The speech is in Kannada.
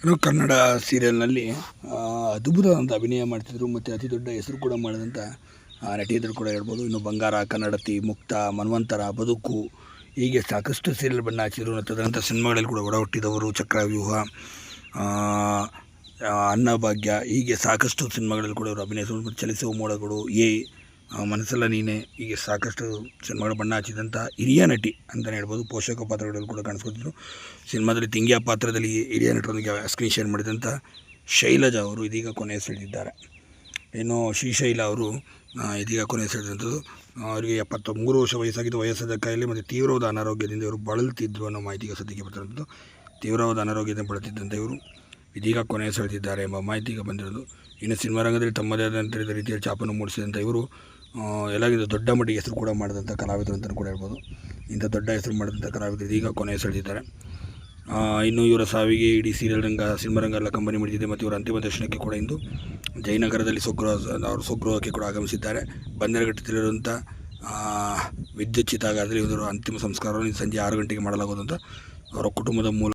ಇನ್ನು ಕನ್ನಡ ಸೀರಿಯಲ್ನಲ್ಲಿ ಅದ್ಭುತವಾದಂಥ ಅಭಿನಯ ಮಾಡ್ತಿದ್ರು ಮತ್ತು ಅತಿ ದೊಡ್ಡ ಹೆಸರು ಕೂಡ ಮಾಡಿದಂಥ ನಟಿಯರು ಕೂಡ ಹೇಳ್ಬೋದು. ಇನ್ನು ಬಂಗಾರ, ಕನ್ನಡತಿ, ಮುಕ್ತ, ಮನ್ವಂತರ, ಬದುಕು ಹೀಗೆ ಸಾಕಷ್ಟು ಸೀರಿಯಲ್ ಬಣ್ಣ ಹಚ್ಚಿದ್ರು. ತದನಂತರ ಸಿನಿಮಾಗಳಲ್ಲಿ ಕೂಡ ಒಡ ಹುಟ್ಟಿದವರು, ಚಕ್ರವ್ಯೂಹ, ಅನ್ನಭಾಗ್ಯ ಹೀಗೆ ಸಾಕಷ್ಟು ಸಿನಿಮಾಗಳಲ್ಲಿ ಕೂಡ ಅವರು ಅಭಿನಯಿಸಿದ್ರು. ಚಲಿಸುವ ಮೋಡಗಳು, ಮನಸ್ಸಲ್ಲ ನೀನೆ ಹೀಗೆ ಸಾಕಷ್ಟು ಸಿನಿಮಾಗಳು ಬಣ್ಣ ಹಚ್ಚಿದಂಥ ಹಿರಿಯ ನಟಿ ಅಂತಲೇ ಹೇಳ್ಬೋದು. ಪೋಷಕ ಪಾತ್ರಗಳಲ್ಲಿ ಕೂಡ ಕಾಣಿಸ್ಕೊತಿದ್ರು. ಸಿನಿಮಾದಲ್ಲಿ ತಿಂಗ್ಯಾ ಪಾತ್ರದಲ್ಲಿ ಹಿರಿಯ ನಟರೊಂದಿಗೆ ಸ್ಕ್ರೀನ್ ಶೇರ್ ಮಾಡಿದಂಥ ಶೈಲಜಾ ಅವರು ಇದೀಗ ಕೊನೆಯುಸಿರೆಳೆದಿದ್ದಾರೆ. ಇನ್ನು ಶ್ರೀಶೈಲ ಅವರು ಇದೀಗ ಕೊನೆಯುಸಿರೆಳೆದಂಥದ್ದು. ಅವರಿಗೆ 73 ವರ್ಷ ವಯಸ್ಸಾಗಿದ್ದು. ವಯಸ್ಸಾದ ಕಾಯಿಲೆ ಮತ್ತು ತೀವ್ರವಾದ ಅನಾರೋಗ್ಯದಿಂದ ಇವರು ಬಳಲುತ್ತಿದ್ದರು ಅನ್ನೋ ಮಾಹಿತಿಗೆ ಸದ್ಯಕ್ಕೆ ಬರ್ತಿರೋದು. ತೀವ್ರವಾದ ಅನಾರೋಗ್ಯದಿಂದ ಬಳಲುತ್ತಿದ್ದಂಥ ಇವರು ಇದೀಗ ಕೊನೆಯುಸಿರೆಳೆದಿದ್ದಾರೆ ಎಂಬ ಮಾಹಿತಿಗೆ ಬಂದಿರೋದು. ಇನ್ನು ಸಿನಿಮಾ ರಂಗದಲ್ಲಿ ತಮ್ಮದೇ ಆದಂಥ ರೀತಿಯ ಛಾಪನ್ನು ಮೂಡಿಸಿದಂಥ ಇವರು ಎಲ್ಲರಿಗಿಂತ ದೊಡ್ಡ ಮಟ್ಟಿಗೆ ಹೆಸರು ಕೂಡ ಮಾಡಿದಂಥ ಕಲಾವಿದರು ಅಂತಲೂ ಕೂಡ ಹೇಳ್ಬೋದು. ಇಂಥ ದೊಡ್ಡ ಹೆಸರು ಮಾಡಿದಂಥ ಕಲಾವಿದರು ಇದೀಗ ಕೊನೆಯುಸಿರೆಳೆದಿದ್ದಾರೆ. ಇನ್ನು ಇವರ ಸಾವಿಗೆ ಇಡೀ ಸೀರಿಯಲ್ ರಂಗ, ಸಿನಿಮಾ ರಂಗ ಎಲ್ಲ ಕಂಬನಿ ಮಿಡಿದಿದೆ. ಮತ್ತು ಇವರ ಅಂತಿಮ ದರ್ಶನಕ್ಕೆ ಕೂಡ ಇಂದು ಜಯನಗರದಲ್ಲಿ ಸ್ವಗೃಹಕ್ಕೆ ಕೂಡ ಆಗಮಿಸಿದ್ದಾರೆ. ಬಂದರಘಟ್ಟದಲ್ಲಿರುವಂಥ ವಿದ್ಯುತ್ ಚಿತಾಗಾರದಲ್ಲಿ ಇವರ ಅಂತಿಮ ಸಂಸ್ಕಾರವನ್ನು ಸಂಜೆ 6 ಗಂಟೆಗೆ ಮಾಡಲಾಗುವುದು ಅಂತ ಅವರ ಕುಟುಂಬದ ಮೂಲ